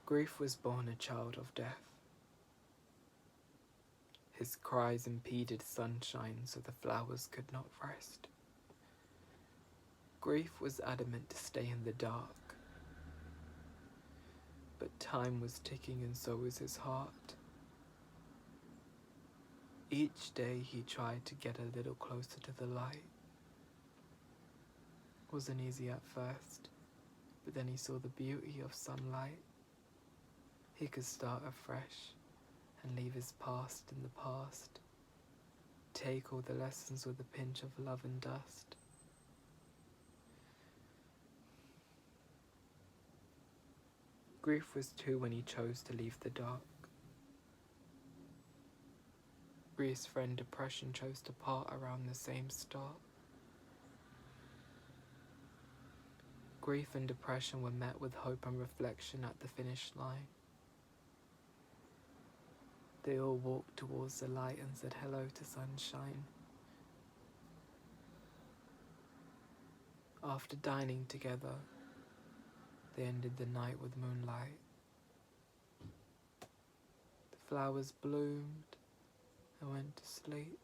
Grief was born a child of death. His cries impeded sunshine so the flowers could not rest. Grief was adamant to stay in the dark, but time was ticking and so was his heart. Each day he tried to get a little closer to the light. It wasn't easy at first, but then he saw the beauty of sunlight. He could start afresh and leave his past in the past. Take all the lessons with a pinch of love and dust. Grief was two when he chose to leave the dark. Grief's friend Depression chose to part around the same start. Grief and depression were met with hope and reflection at the finish line. They all walked towards the light and said hello to sunshine. After dining together, they ended the night with moonlight. The flowers bloomed and went to sleep,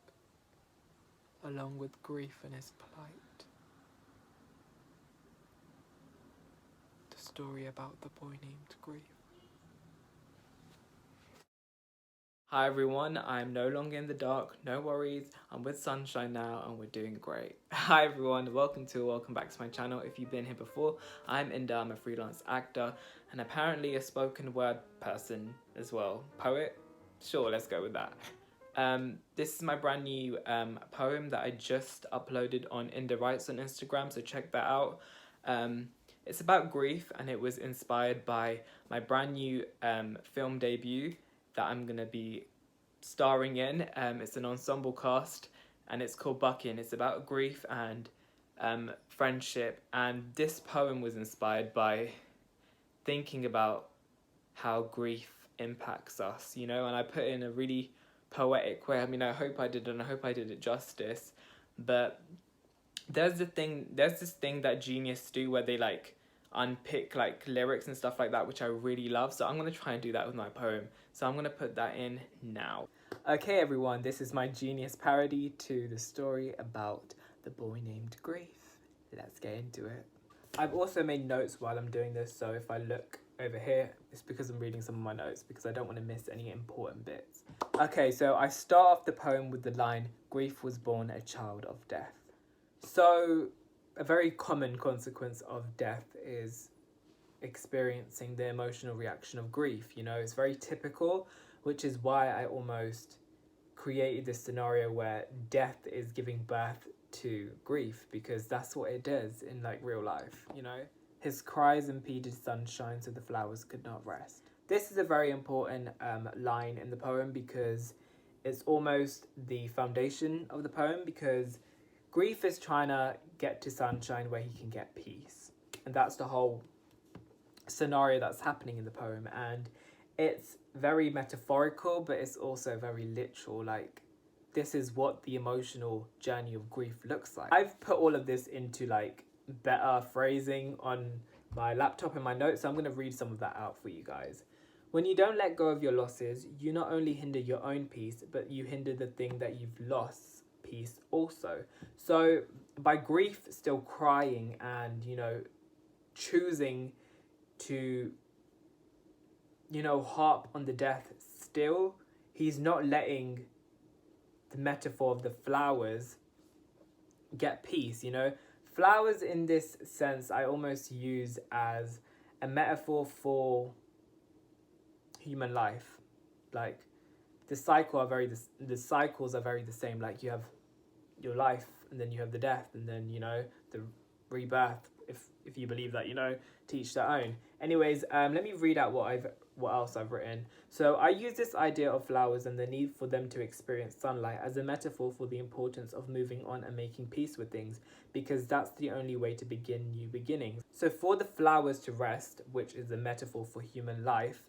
along with grief and his plight. The story about the boy named Grief. Hi everyone, I'm no longer in the dark, no worries, I'm with sunshine now and we're doing great. Hi everyone, welcome back to my channel. If you've been here before, I'm Inda, I'm a freelance actor and apparently a spoken word person as well. Poet? Sure, let's go with that. This is my brand new poem that I just uploaded on Inda Writes on Instagram, so check that out. It's about grief and it was inspired by my brand new film debut that I'm gonna be starring in. It's an ensemble cast and it's called Bucking. It's about grief and friendship, and this poem was inspired by thinking about how grief impacts us, you know, and I put it in a really poetic way. I mean, I hope I did, and I hope I did it justice, but there's this thing that genius do where they like unpick like lyrics and stuff like that, which I really love, so I'm gonna try and do that with my poem. So I'm gonna put that in now. Okay everyone, this is my genius parody to the story about the boy named Grief. Let's get into it. I've also made notes while I'm doing this, so if I look over here, it's because I'm reading some of my notes because I don't want to miss any important bits. Okay, so I start off the poem with the line, "Grief was born a child of death." So a very common consequence of death is experiencing the emotional reaction of grief. You know, it's very typical, which is why I almost created this scenario where death is giving birth to grief, because that's what it does in like real life, you know. His cries impeded sunshine so the flowers could not rest. This is a very important line in the poem because it's almost the foundation of the poem, because grief is trying to get to sunshine where he can get peace. And that's the whole scenario that's happening in the poem. And it's very metaphorical, but it's also very literal. Like, this is what the emotional journey of grief looks like. I've put all of this into like better phrasing on my laptop in my notes, so I'm going to read some of that out for you guys. When you don't let go of your losses, you not only hinder your own peace, but you hinder the thing that you've lost peace also. So by grief still crying and, you know, choosing to, you know, harp on the death still, he's not letting the metaphor of the flowers get peace, you know. Flowers in this sense I almost use as a metaphor for human life. Like the cycles are very the same. Like you have your life and then you have the death and then, you know, the rebirth, if you believe that, you know, to each their own. Anyways, let me read out what else I've written. So I use this idea of flowers and the need for them to experience sunlight as a metaphor for the importance of moving on and making peace with things, because that's the only way to begin new beginnings. So for the flowers to rest, which is a metaphor for human life,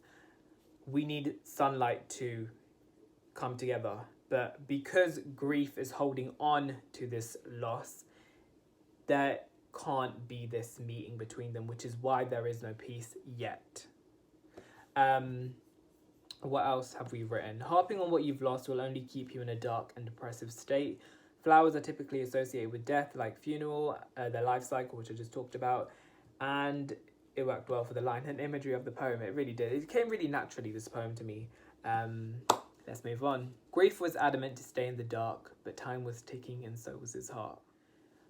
we need sunlight to come together. But because grief is holding on to this loss, there can't be this meeting between them, which is why there is no peace yet. What else have we written? Harping on what you've lost will only keep you in a dark and depressive state. Flowers are typically associated with death, like funeral, their life cycle, which I just talked about. And it worked well for the line and imagery of the poem. It really did. It came really naturally, this poem, to me. Let's move on. Grief was adamant to stay in the dark, but time was ticking and so was his heart.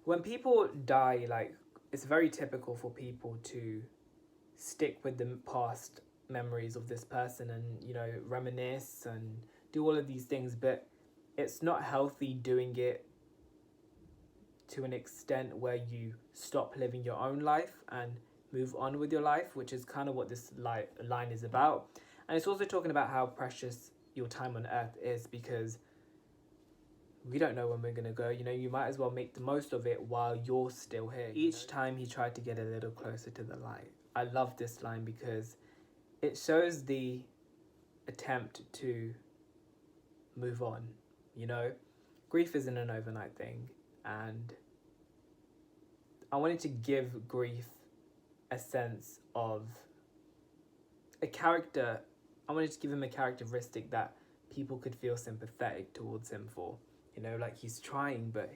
When people die, like, it's very typical for people to stick with the past memories of this person and, you know, reminisce and do all of these things, but it's not healthy doing it to an extent where you stop living your own life and move on with your life, which is kind of what this line is about. And it's also talking about how precious your time on earth is, because we don't know when we're going to go. You know, you might as well make the most of it while you're still here. Each time he tried to get a little closer to the light. I love this line because it shows the attempt to move on. You know, grief isn't an overnight thing, and I wanted to give grief a sense of a character. I wanted to give him a characteristic that people could feel sympathetic towards him for. You know, like, he's trying, but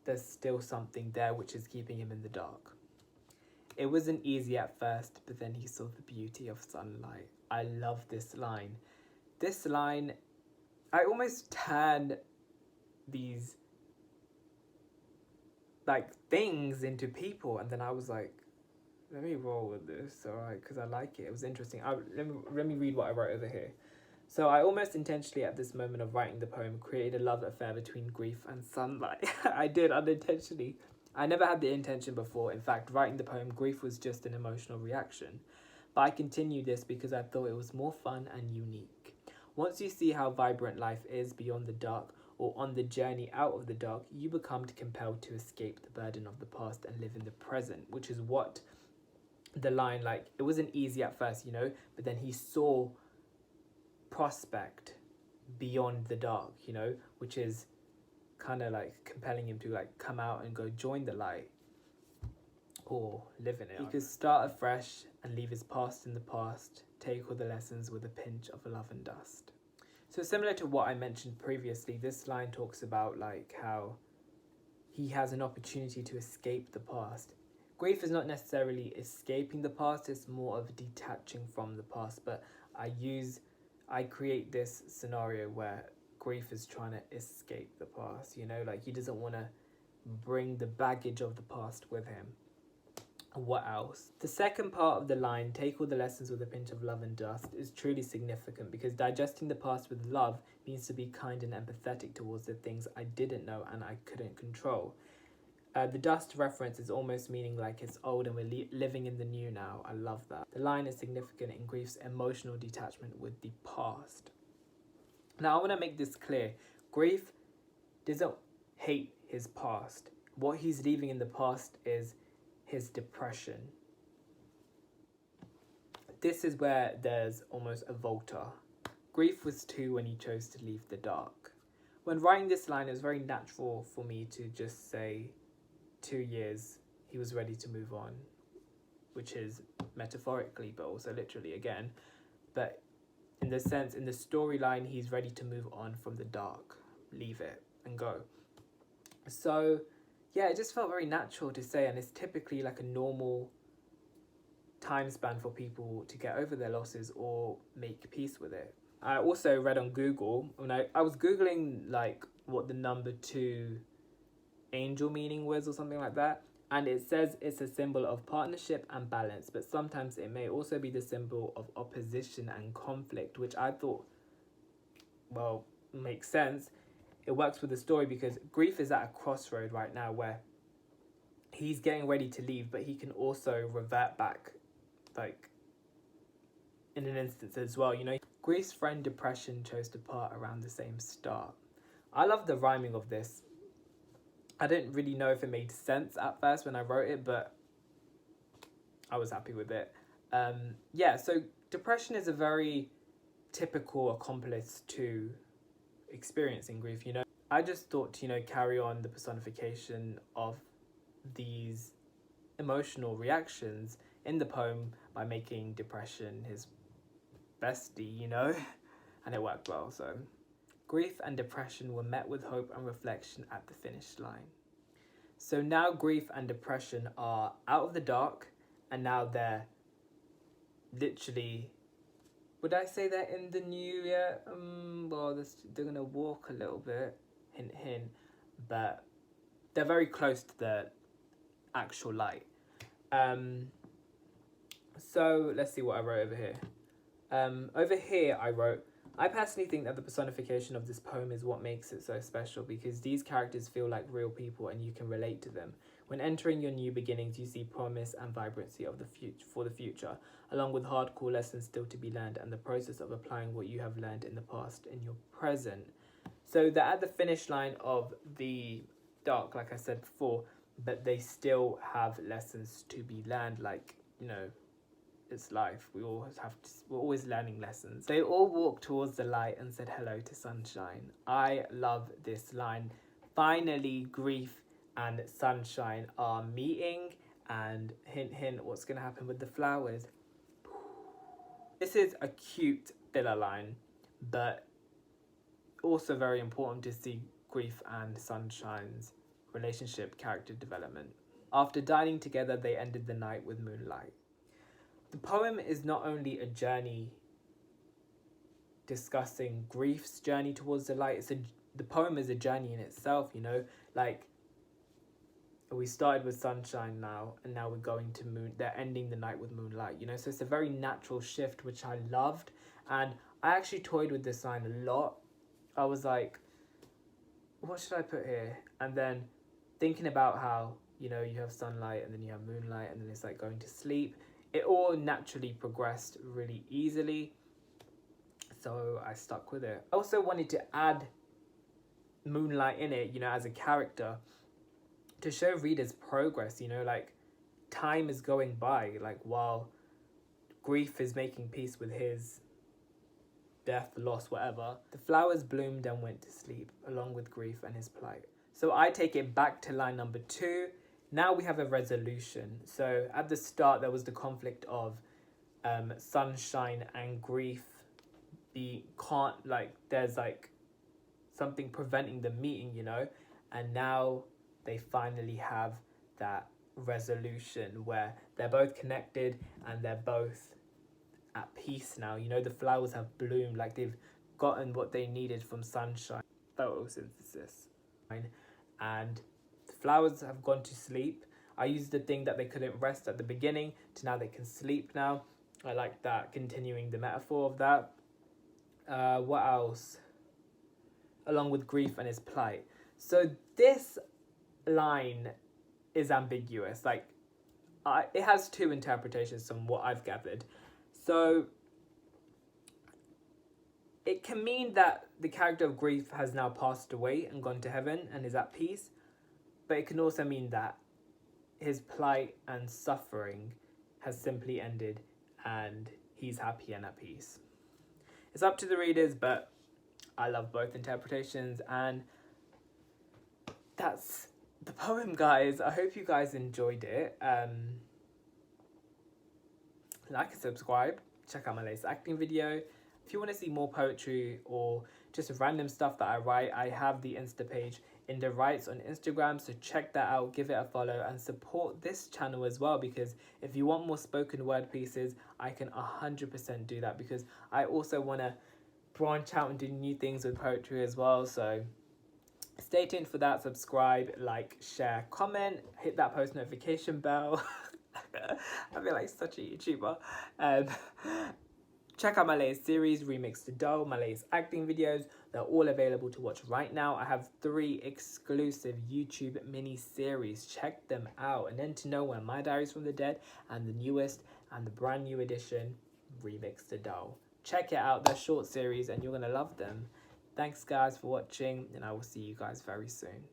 there's still something there which is keeping him in the dark. It wasn't easy at first, but then he saw the beauty of sunlight. I love this line. This line, I almost turned these, like, things into people, and then I was like, let me roll with this, alright, because I like it. It was interesting. Let me read what I wrote over here. So I almost intentionally, at this moment of writing the poem, created a love affair between grief and sunlight. I did, unintentionally. I never had the intention before. In fact, writing the poem, grief was just an emotional reaction. But I continued this because I thought it was more fun and unique. Once you see how vibrant life is beyond the dark, or on the journey out of the dark, you become compelled to escape the burden of the past and live in the present, which is what the line, like, it wasn't easy at first, you know, but then he saw prospect beyond the dark, you know, which is kind of like compelling him to, like, come out and go join the light or live in it. He could start afresh and leave his past in the past, take all the lessons with a pinch of love and dust. So similar to what I mentioned previously, this line talks about, like, how he has an opportunity to escape the past. Grief is not necessarily escaping the past, it's more of detaching from the past, but I create this scenario where grief is trying to escape the past, you know, like, he doesn't want to bring the baggage of the past with him. What else? The second part of the line, take all the lessons with a pinch of love and dust, is truly significant because digesting the past with love means to be kind and empathetic towards the things I didn't know and I couldn't control. The dust reference is almost meaning like it's old and we're living in the new now. I love that. The line is significant in grief's emotional detachment with the past. Now I want to make this clear. Grief doesn't hate his past. What he's leaving in the past is his depression. This is where there's almost a Volta. Grief was 2 when he chose to leave the dark. When writing this line, it was very natural for me to just say 2 years he was ready to move on, which is metaphorically but also literally again. But in the sense, in the storyline, he's ready to move on from the dark, leave it and go. So yeah, it just felt very natural to say, and it's typically like a normal time span for people to get over their losses or make peace with it. I also read on Google, when I was Googling, like, what the number 2 angel meaning was or something like that, and it says it's a symbol of partnership and balance, but sometimes it may also be the symbol of opposition and conflict, which I thought, well, makes sense. It works with the story because grief is at a crossroad right now where he's getting ready to leave, but he can also revert back, like, in an instance as well, you know. Grief's friend depression chose to part around the same start. I love the rhyming of this. I didn't really know if it made sense at first when I wrote it, but I was happy with it. Yeah, so depression is a very typical accomplice to experiencing grief, you know. I just thought to, you know, carry on the personification of these emotional reactions in the poem by making depression his bestie, you know, and it worked well. So grief and depression were met with hope and reflection at the finish line. So now grief and depression are out of the dark, and now they're literally, would I say they're in the new year? Well, they're gonna walk a little bit, hint hint, but they're very close to the actual light. So let's see what I wrote over here. Over here I wrote, I personally think that the personification of this poem is what makes it so special, because these characters feel like real people and you can relate to them. When entering your new beginnings, you see promise and vibrancy of the for the future, along with hardcore lessons still to be learned and the process of applying what you have learned in the past in your present. So they're at the finish line of the dark, like I said before, but they still have lessons to be learned, like, you know, it's life. We're always learning lessons. They all walked towards the light and said hello to sunshine. I love this line. Finally, grief and sunshine are meeting, and hint hint, what's going to happen with the flowers. This is a cute filler line, but also very important to see grief and sunshine's relationship character development. After dining together, they ended the night with moonlight. The poem is not only a journey discussing grief's journey towards the light, the poem is a journey in itself, you know, like we started with sunshine now, and now we're going to they're ending the night with moonlight, you know, so it's a very natural shift, which I loved. And I actually toyed with this line a lot. I was like, what should I put here? And then thinking about how, you know, you have sunlight and then you have moonlight and then it's like going to sleep. It all naturally progressed really easily, so I stuck with it. I also wanted to add moonlight in it, you know, as a character, to show readers progress, you know, like time is going by, like while grief is making peace with his death, loss, whatever. The flowers bloomed and went to sleep, along with grief and his plight. So I take it back to line number 2. Now we have a resolution. So at the start, there was the conflict of sunshine and grief. There's like something preventing the meeting, you know, and now they finally have that resolution where they're both connected and they're both at peace now. You know, the flowers have bloomed, like they've gotten what they needed from sunshine, photosynthesis, and the flowers have gone to sleep. I used the thing that they couldn't rest at the beginning to now they can sleep now. I like that, continuing the metaphor of that. What else? Along with grief and his plight. So this line is ambiguous. Like, it has 2 interpretations from what I've gathered. So it can mean that the character of grief has now passed away and gone to heaven and is at peace. But it can also mean that his plight and suffering has simply ended and he's happy and at peace. It's up to the readers, but I love both interpretations, and that's the poem, guys. I hope you guys enjoyed it. Like and subscribe. Check out my latest acting video. If you want to see more poetry or just random stuff that I write, I have the Insta page in the Writes on Instagram, so check that out, give it a follow, and support this channel as well, because if you want more spoken word pieces, I can 100% do that, because I also want to branch out and do new things with poetry as well. So stay tuned for that. Subscribe, like, share, comment, hit that post notification bell. I feel like such a YouTuber. Check out my latest series, Remix the Doll, my latest acting videos. They're all available to watch right now. I have 3 exclusive YouTube mini-series. Check them out. And then to know when My Diaries from the Dead and the newest and the brand new edition, Remix the Doll. Check it out. They're short series and you're going to love them. Thanks, guys, for watching, and I will see you guys very soon.